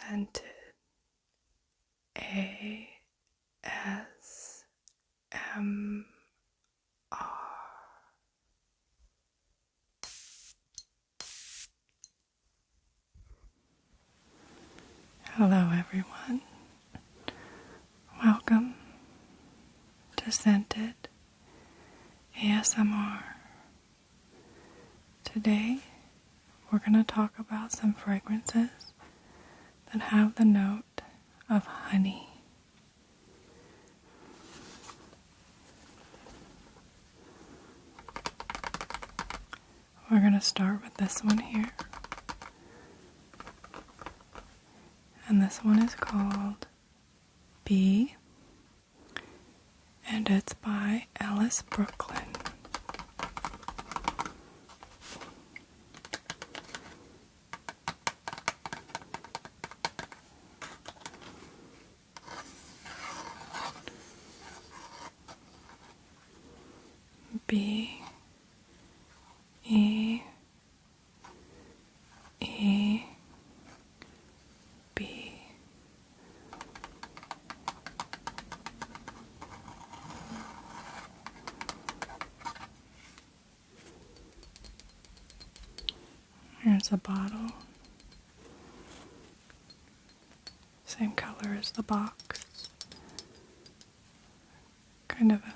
Scented ASMR. Hello everyone, welcome to Scented ASMR. Today we're going to talk about some fragrances that have the note of honey. We're going to start with this one here. And this one is called Bee, and it's by Ellis Brooklyn. B E E B. Here's a bottle. Same color as the box. Kind of a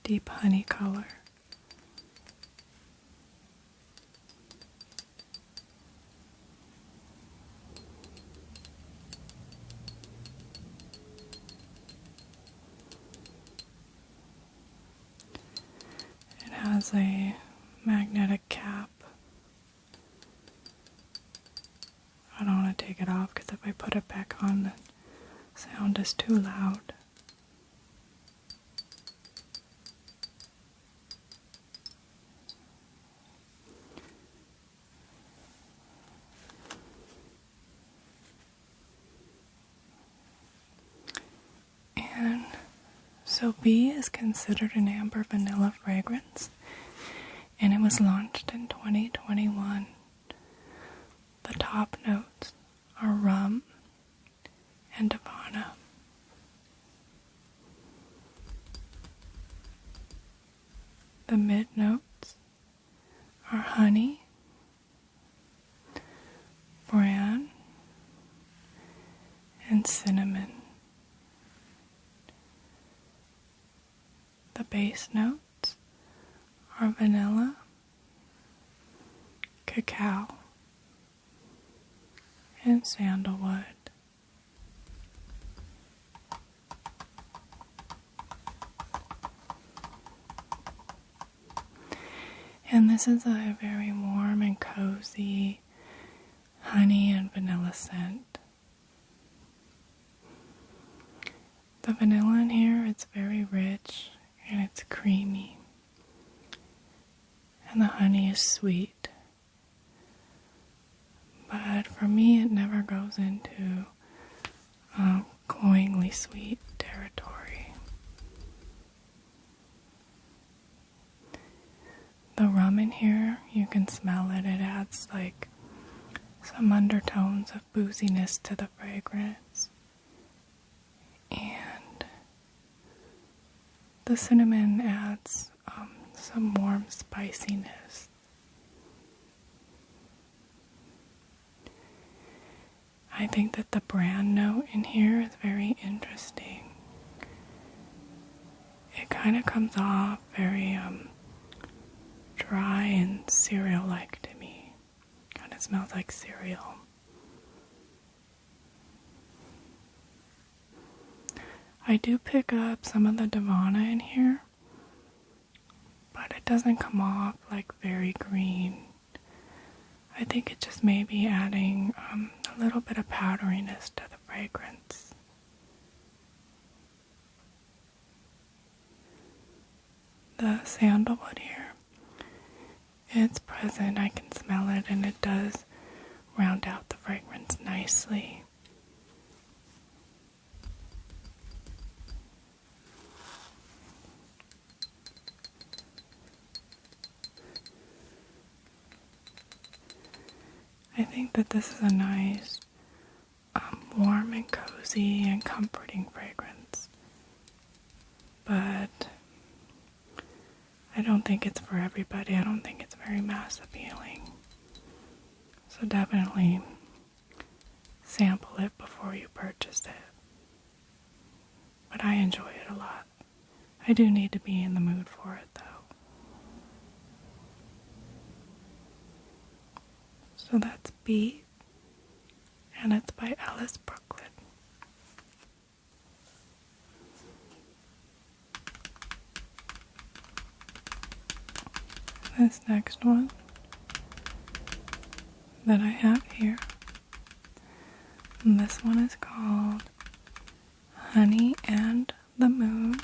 deep honey color. It has a magnetic cap. I don't want to take it off because if I put it back on, the sound is too loud. And so Bee is considered an amber vanilla fragrance, and it was launched in 2021. The top notes are rum and Havana. The mid notes are honey, bran, and cinnamon. The base notes are vanilla, cacao, and sandalwood. And this is a very warm and cozy honey and vanilla scent. The vanilla in here, it's very rich and it's creamy. And the honey is sweet. But for me, it never goes into cloyingly sweet territory. The rum in here, you can smell it. It adds like some undertones of booziness to the fragrance. And the cinnamon adds some warm spiciness. I think that the bran note in here is very interesting. It kind of comes off very dry and cereal-like to me. Kind of smells like cereal. I do pick up some of the Davana in here, but it doesn't come off like very green. I think it just may be adding a little bit of powderiness to the fragrance. The sandalwood here, it's present, I can smell it, and it does round out the fragrance nicely. I think that this is a nice warm and cozy and comforting fragrance. But I don't think it's for everybody. I don't think it's very mass appealing. So definitely sample it before you purchase it. But I enjoy it a lot. I do need to be in the mood for it though. So that's Bee, and it's by Ellis Brooklyn. This next one that I have here, this one is called Honey and the Moon,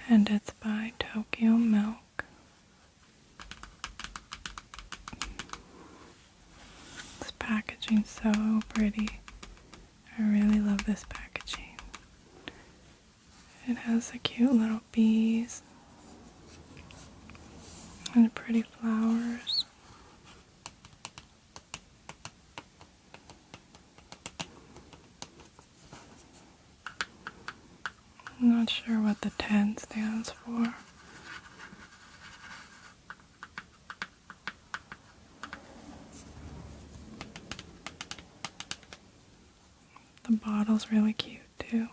and it's by Tokyo Milk. This packaging's so pretty. I really love this packaging. It has the cute little bees and pretty flowers. I'm not sure what the 10 stands for. The bottle's really cute too.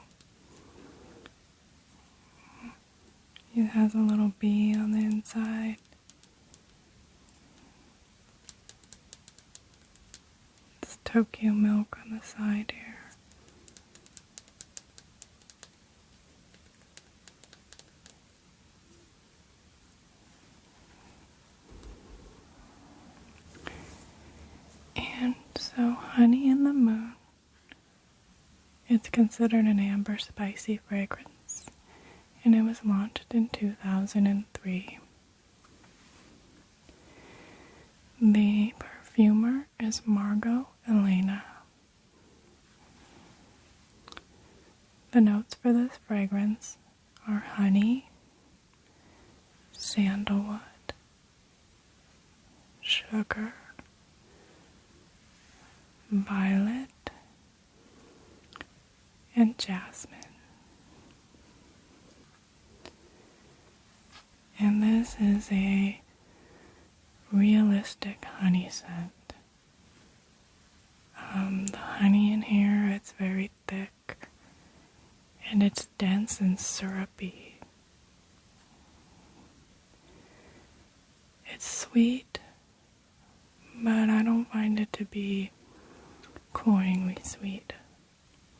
It has a little bee on the inside. It's Tokyo Milk on the side here. And so Honey and the Moon, it's considered an amber spicy fragrance, and it was launched in 2003. The perfumer is Margot Elena. The notes for this fragrance are honey, sandalwood, sugar, violet, and jasmine. And this is a realistic honey scent. The honey in here, it's very thick and it's dense and syrupy. It's sweet, but I don't find it to be cloyingly sweet,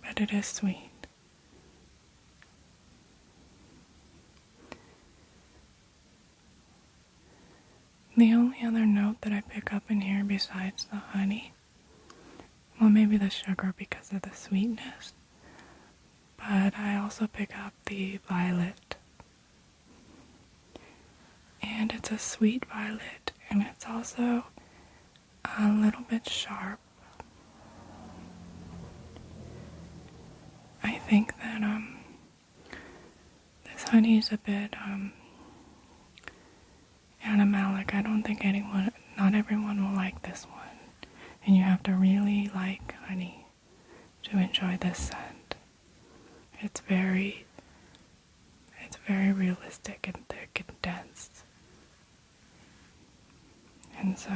but it is sweet. The only other note that I pick up in here besides the honey, well, maybe the sugar because of the sweetness, but I also pick up the violet. And it's a sweet violet, and it's also a little bit sharp. I think that this honey is a bit animalic. I don't think not everyone will like this one. And you have to really like honey to enjoy this scent. It's very realistic and thick and dense. And so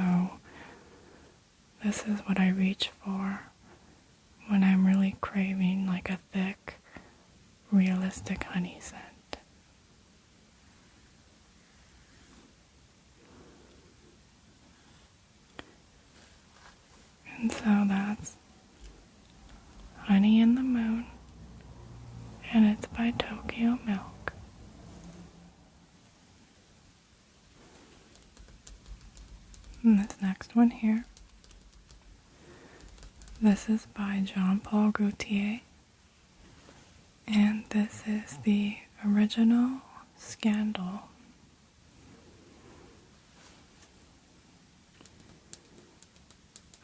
this is what I reach for when I'm really craving like a thick, realistic honey scent. And so that's Honey and the Moon, and it's by Tokyo Milk. And this next one here, this is by Jean-Paul Gaultier, and this is the original Scandal.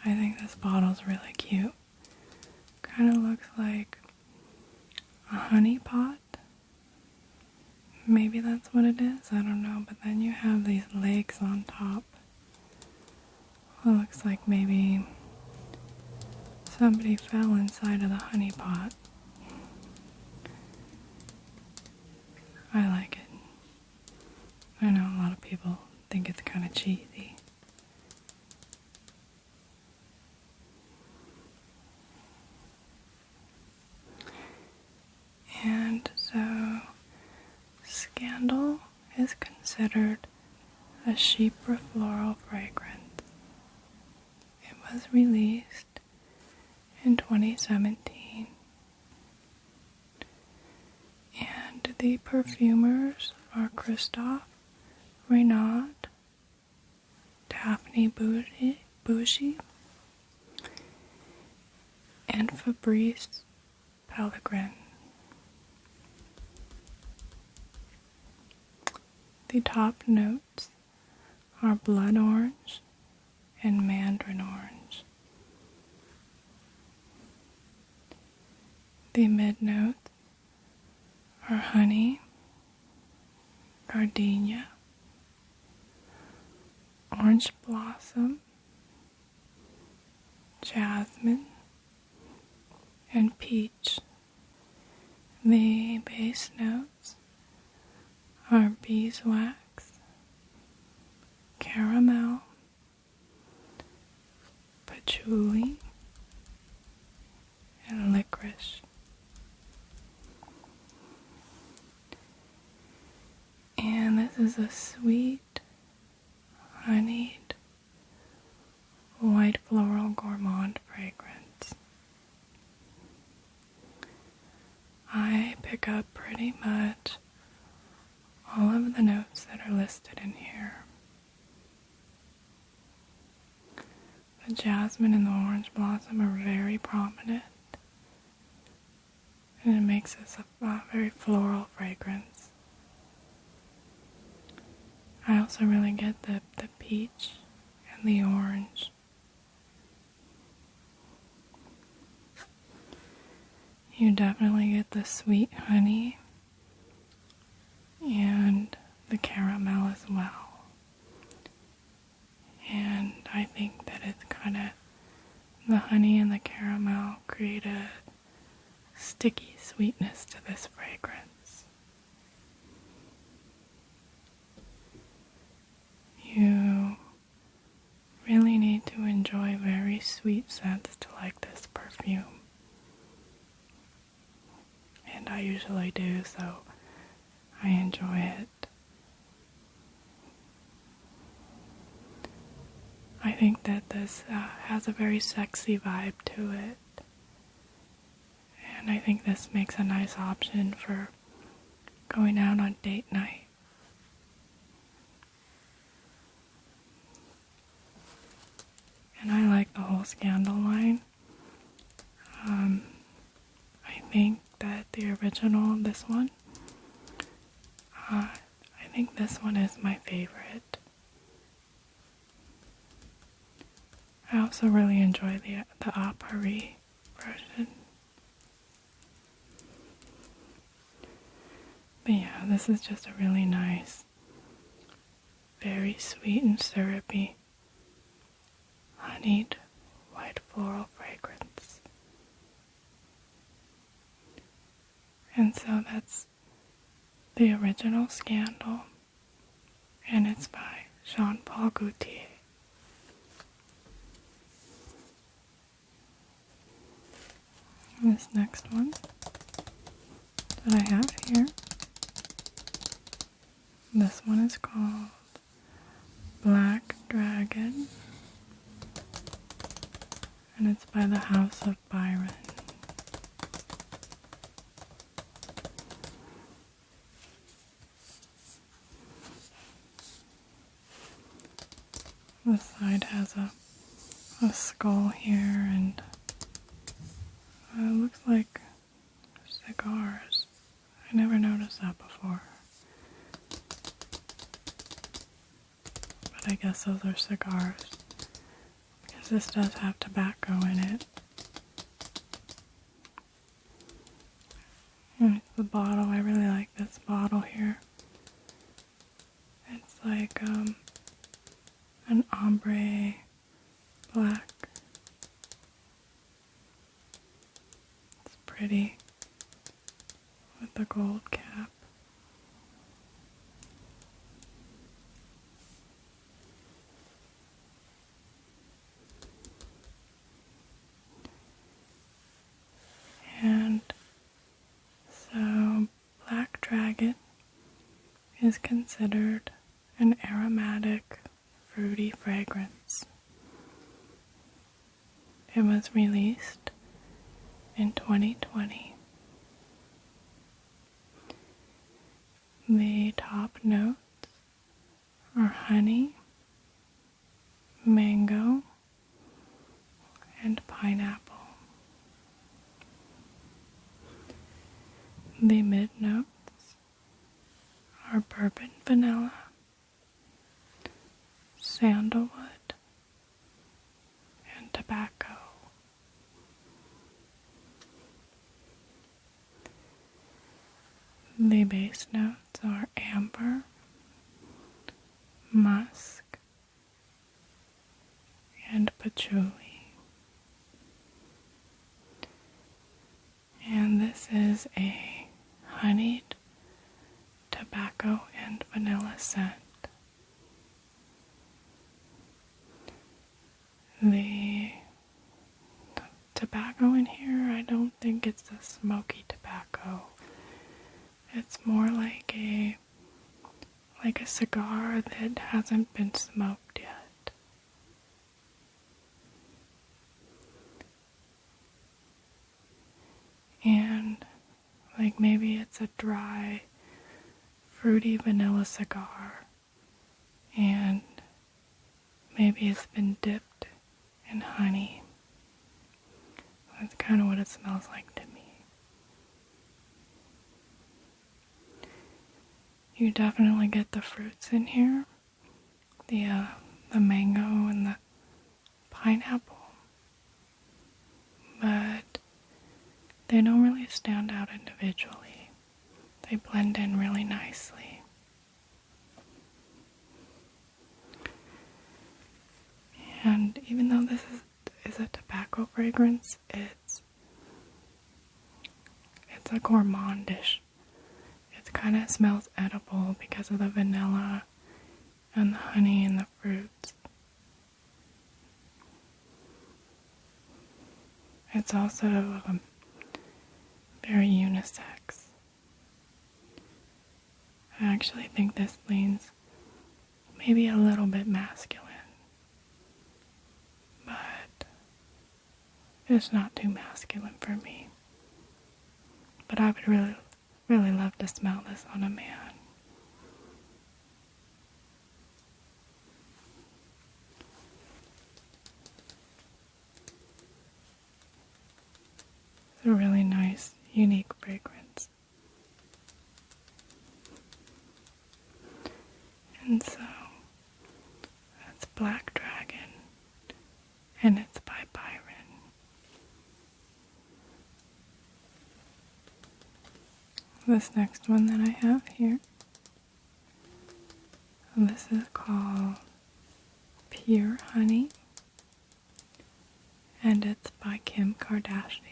I think this bottle's really cute. Kind of looks like a honey pot. Maybe that's what it is, I don't know. But then you have these legs on top. It looks like maybe somebody fell inside of the honey pot. I like it. I know a lot of people think it's kind of cheesy. And so, Scandal is considered a chypre floral fragrance. It was released in 2017. And the perfumers are Christophe Renaud, Daphne Bougie, and Fabrice Pellegrin. The top notes are blood orange and mandarin orange. The mid notes are honey, gardenia, orange blossom, jasmine, and peach. The base notes are beeswax, caramel, patchouli, and licorice. And this is a sweet, honeyed, white floral gourmand fragrance. I pick up pretty much all of the notes that are listed in here. The jasmine and the orange blossom are very prominent, and it makes this a very floral fragrance. I also really get the peach and the orange. You definitely get the sweet honey and the caramel as well. And I think that it's kind of, the honey and the caramel create a sticky sweetness to this fragrance. You really need to enjoy very sweet scents to like this perfume. And I usually do, so I enjoy it. I think that this has a very sexy vibe to it. And I think this makes a nice option for going out on date night. And I like the whole Scandal line. I think that the original, this one, I think this one is my favorite. I also really enjoy the A Paris version. But yeah, this is just a really nice, very sweet and syrupy, honeyed white floral fragrance. And so that's the original Scandal, and it's by Jean-Paul Gaultier. This next one that I have here, this one is called Black Dragon, and it's by the House of Byron. This side has a skull here, and it looks like cigars. I never noticed that before. But I guess those are cigars, because this does have tobacco in it. And it's the bottle. I really like this bottle here. It's like an ombre black. pretty with the gold cap. And so Black Dragon is considered an aromatic, fruity fragrance. It was released in 2020. The top notes are honey, mango, and pineapple. The mid notes are bourbon vanilla, sandalwood, and tobacco. The base notes are amber, musk, and patchouli. And this is a honeyed tobacco and vanilla scent. The tobacco in here, I don't think it's a smoky tobacco. It's more like a cigar that hasn't been smoked yet. And like maybe it's a dry, fruity vanilla cigar, and maybe it's been dipped in honey. That's kind of what it smells like to me. You definitely get the fruits in here, the mango and the pineapple, but they don't really stand out individually. They blend in really nicely. And even though this is a tobacco fragrance, it's a gourmandish. It kind of smells edible because of the vanilla and the honey and the fruits. It's also very unisex. I actually think this leans maybe a little bit masculine, but it's not too masculine for me. But I would really love to smell this on a man. It's a really nice, unique fragrance. And so, that's Black Dragon, and it's by Byron. This next one that I have here, this is called Pure Honey, and it's by Kim Kardashian.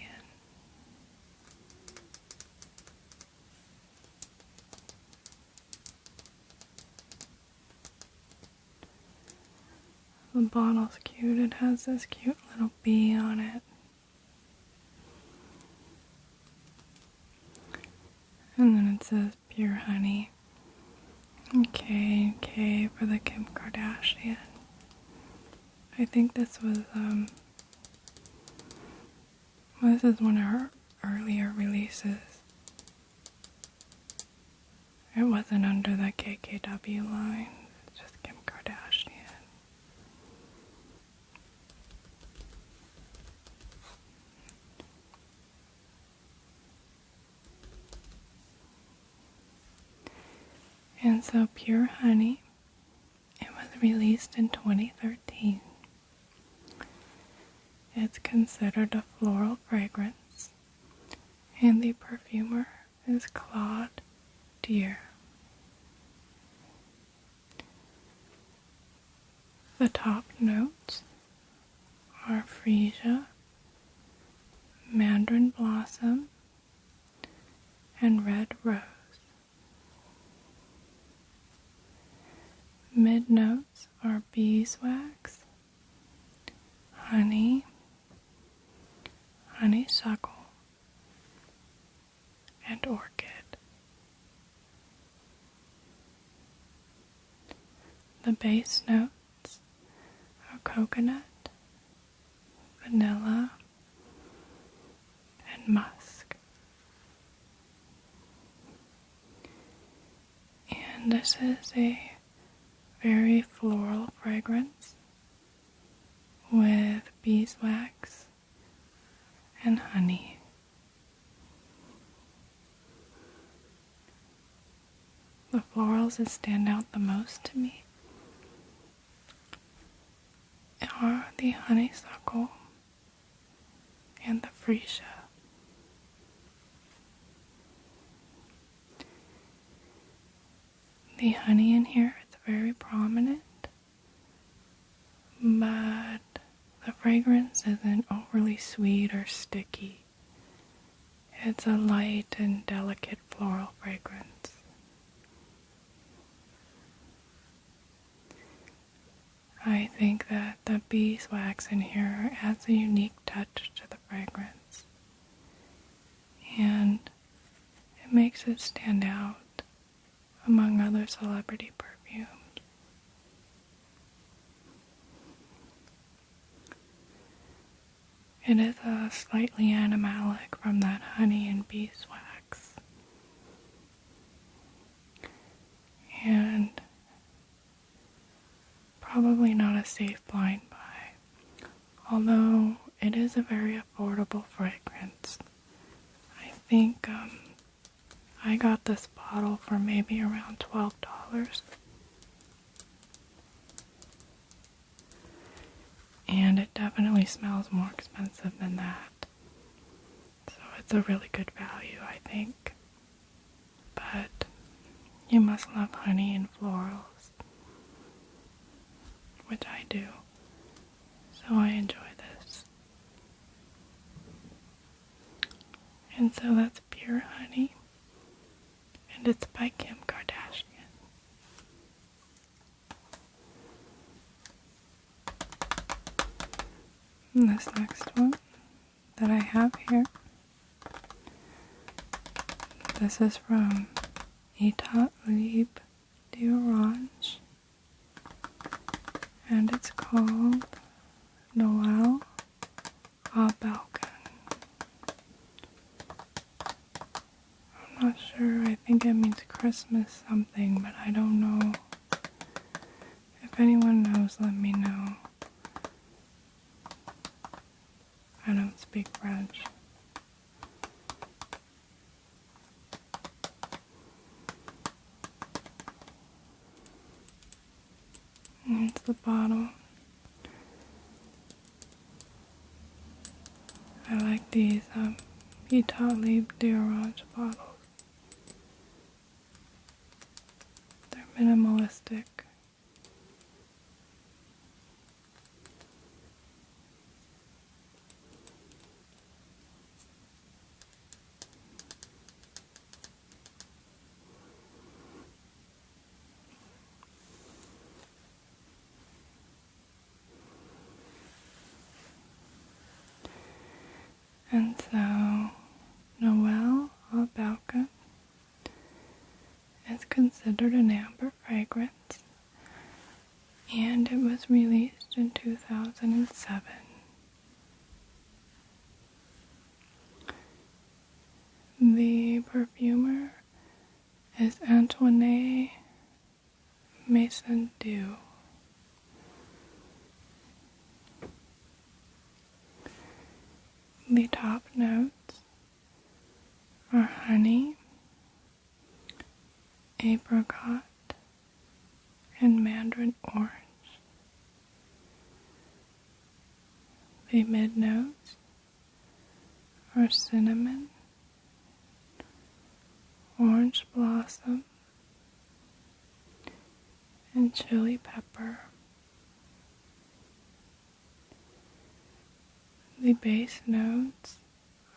The bottle's cute. It has this cute little bee on it. And then it says Pure Honey. K for the Kim Kardashian. I think this was, this is one of her earlier releases. It wasn't under the KKW line. It's just Kim Kardashian. And so Pure Honey, it was released in 2013. It's considered a floral fragrance, and the perfumer is Claude Deer. The top notes are freesia, mandarin blossom, and red rose. Mid notes are beeswax, honey, honeysuckle, and orchid. The base notes are coconut, vanilla, and musk. And this is a very floral fragrance with beeswax and honey. The florals that stand out the most to me are the honeysuckle and the freesia. The honey in here is very prominent, but the fragrance isn't overly sweet or sticky. It's a light and delicate floral fragrance. I think that the beeswax in here adds a unique touch to the fragrance, and it makes it stand out among other celebrity perfumes. It is slightly animalic from that honey and beeswax, and probably not a safe blind buy, although it is a very affordable fragrance. I think I got this bottle for maybe around $12. And it definitely smells more expensive than that. So it's a really good value, I think. But you must love honey and florals, which I do. So I enjoy this. And so that's pure honey. And it's by Kim Kardashian. And this next one that I have here, this is from Etat Libre Le and it's called Noel Balcon. I'm not sure, I think it means Christmas something, but I don't know. If anyone knows, let me know. I don't speak French. And it's the bottle. I like these Etat Libre Le bottles. They're minimalistic. And so, Noel Balcon is considered an amber fragrance, and it was released in 2007. The perfumer is Antoine Maison-Dieu. The top notes are honey, apricot, and mandarin orange. The mid notes are cinnamon, orange blossom, and chili pepper. The base notes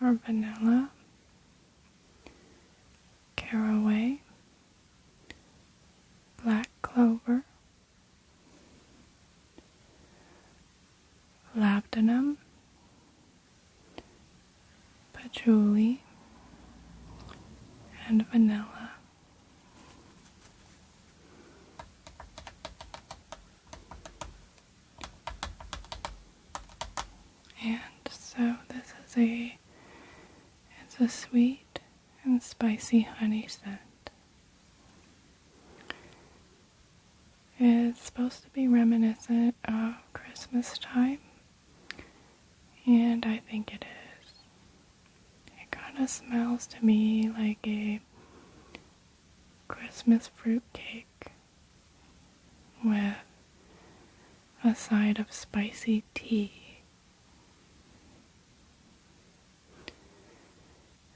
are vanilla, caraway, black clover, labdanum, patchouli, and vanilla. And so this is it's a sweet and spicy honey scent. It's supposed to be reminiscent of Christmas time, and I think it is. It kind of smells to me like a Christmas fruit cake with a side of spicy tea.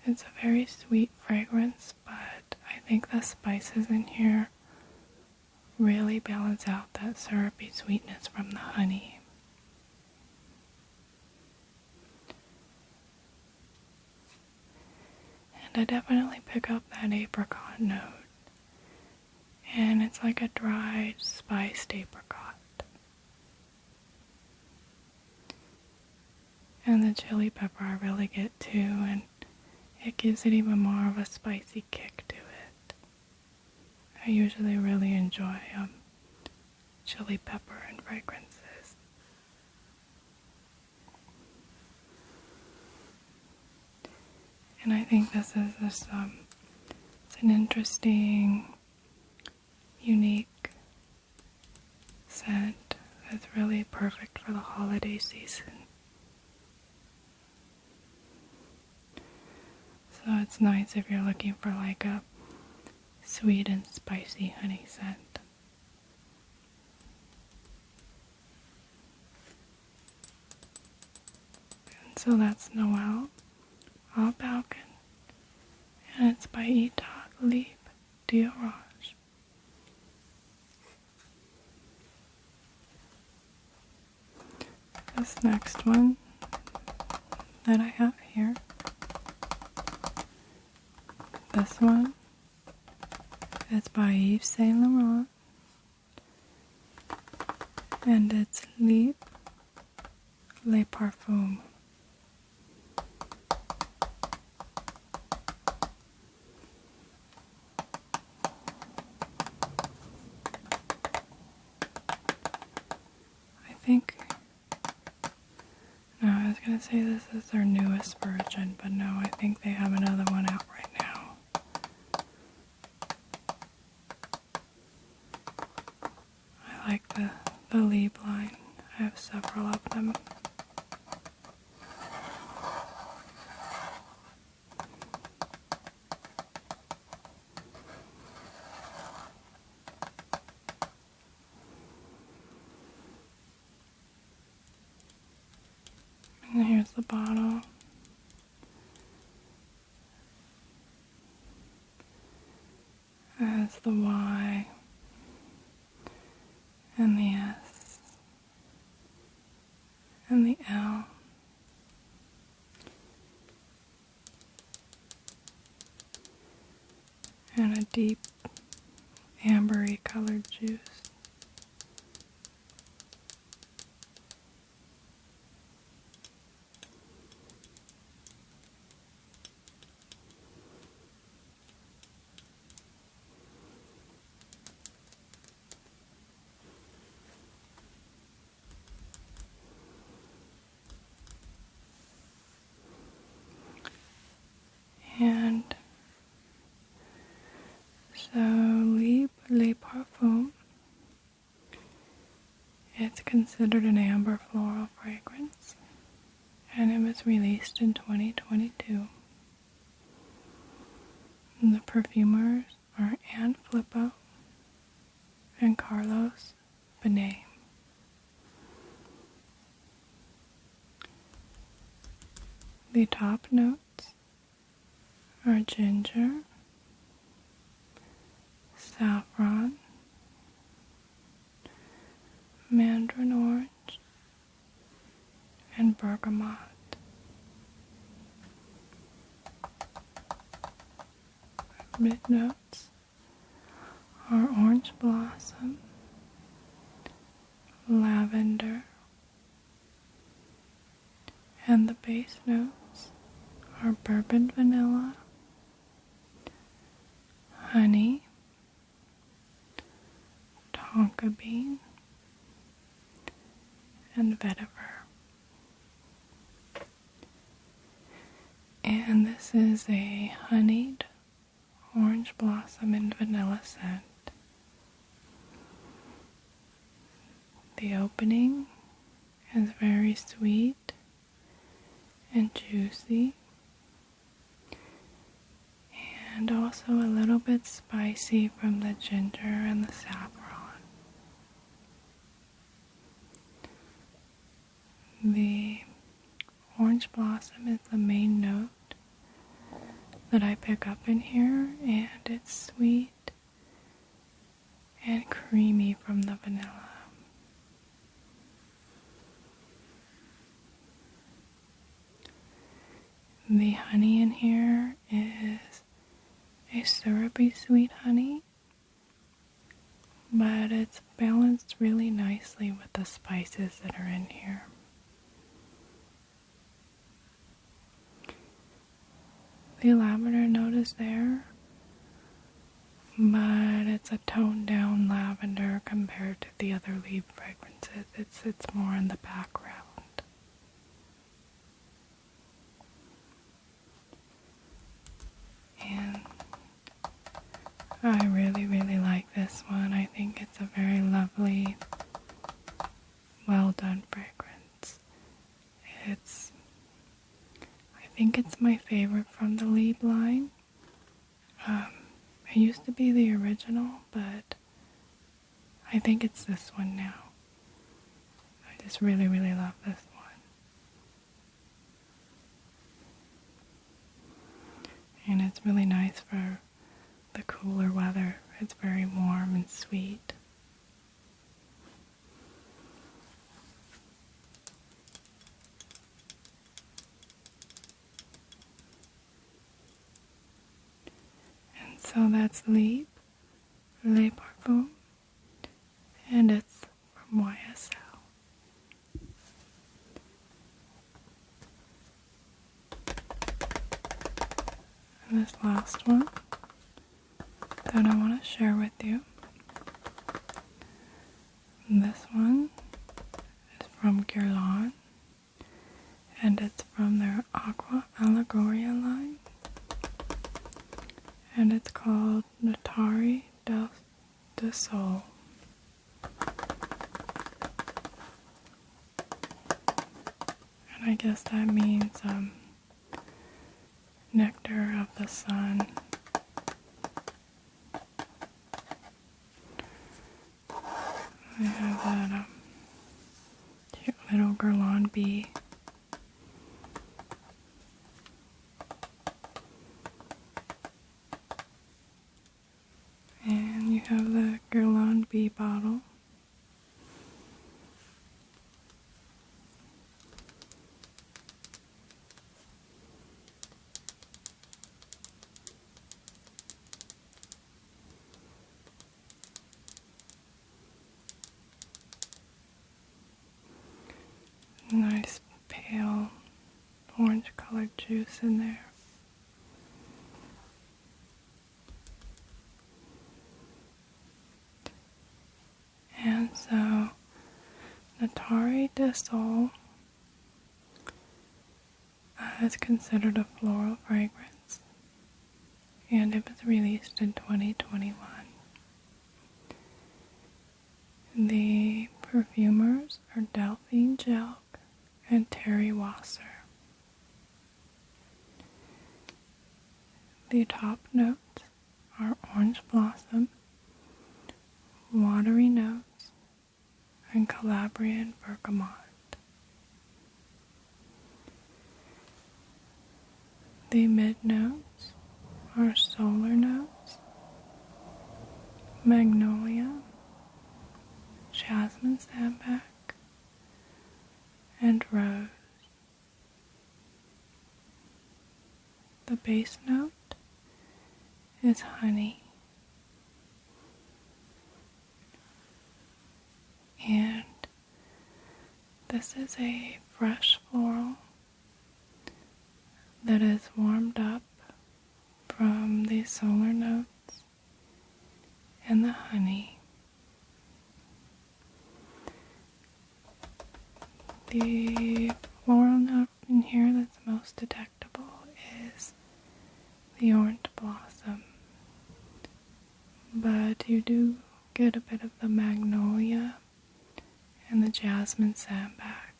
It's a very sweet fragrance, but I think the spices in here really balance out that syrupy sweetness from the honey. And I definitely pick up that apricot note. And it's like a dried, spiced apricot. And the chili pepper I really get too, and it gives it even more of a spicy kick to it. I usually really enjoy chili pepper and fragrances. And I think this is it's an interesting, unique scent that's really perfect for the holiday season. So it's nice if you're looking for like a sweet and spicy honey scent. And so that's Noel, all Balcon, and it's by Etat Libre Le Parfum. This next one that I have here, this one is by Yves Saint Laurent, and it's Libre Le Parfum. I was going to say this is their newest version, but no, I think they have another one out right now. I like the Libre line. I have several of them. And here's the bottle. It has the Y and the S and the L. And a deep ambery colored juice. And so Libre Le Parfum, it's considered an amber floral fragrance, and it was released in 2022. And the perfumers are Anne Filippo and Carlos Benet. The top notes are ginger, saffron, mandarin orange, and bergamot. mid notes are orange blossom, lavender, and the base notes are bourbon vanilla, honey, tonka bean, and vetiver. And this is a honeyed orange blossom and vanilla scent. The opening is very sweet and juicy, and also a little bit spicy from the ginger and the saffron. The orange blossom is the main note that I pick up in here, and it's sweet and creamy from the vanilla. The honey in here is a syrupy sweet honey, but it's balanced really nicely with the spices that are in here. The lavender note is there, but it's a toned down lavender compared to the other Libre fragrances. It's more in the background. And I really, really like this one. I think it's a very lovely, well done fragrance. I think it's my favorite from the Libre line. It used to be the original, but I think it's this one now. I just really, really love this one. And it's really nice for the cooler weather. It's very warm and sweet. And so that's Libre Le Parfum, and it's from YSL. And this last one that I want to share with you. And this one is from Guerlain, and it's from their Aqua Allegoria line, and it's called Nettare de Sol. And I guess that means nectar of the sun. I have that cute little Guerlain bee. And you have the Guerlain bee bottle. Nice pale orange colored juice in there. And so Nettare de Sol is considered a floral fragrance, and it was released in 2021. The perfumers are Delphine Jelk and Terry Wasser. The top notes are orange blossom, watery notes, and Calabrian bergamot. The mid notes are solar notes, magnolia, jasmine sambac, and rose. The base note is honey. And this is a fresh floral that is warmed up from the solar notes and the honey. The floral note in here that's most detectable is the orange blossom, but you do get a bit of the magnolia and the jasmine sambac.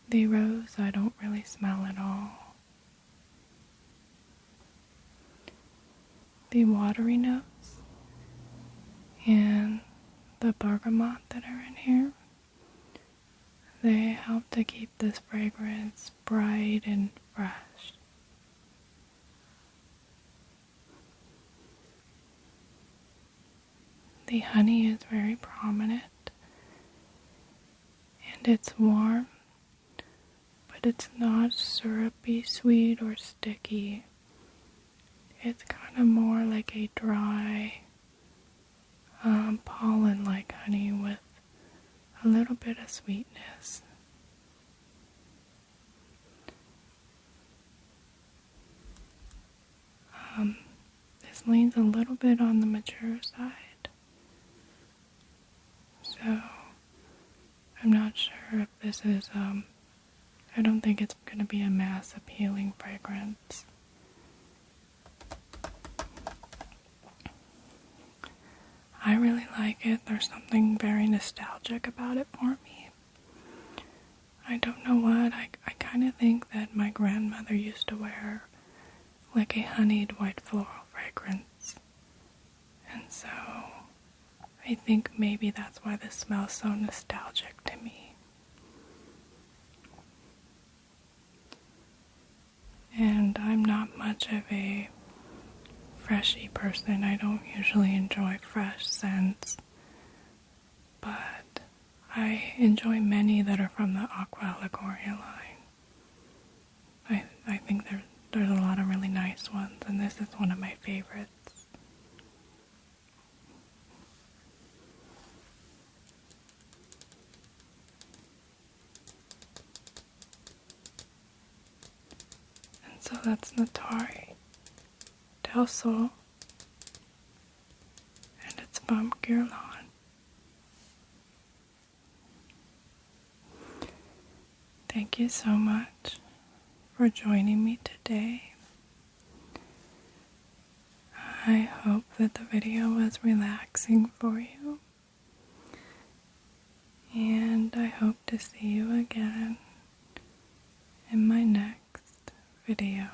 The rose I don't really smell at all. The watery notes and the bergamot that are in here, they help to keep this fragrance bright and fresh. The honey is very prominent, and it's warm, but it's not syrupy, sweet, or sticky. It's kind of more like a dry, pollen-like honey with a little bit of sweetness. This leans a little bit on the mature side. So, I'm not sure if this is, I don't think it's going to be a mass appealing fragrance. I really like it. There's something very nostalgic about it for me. I don't know what, I kind of think that my grandmother used to wear like a honeyed white floral fragrance. And so I think maybe that's why this smells so nostalgic to me. And I'm not much of a freshy person. I don't usually enjoy fresh scents, but I enjoy many that are from the Aqua Allegoria line. I think there's a lot of really nice ones, and this is one of my favorites. So that's Nettare Del Sol, and it's from Guerlain. Thank you so much for joining me today. I hope that the video was relaxing for you, and I hope to see you again in my next video.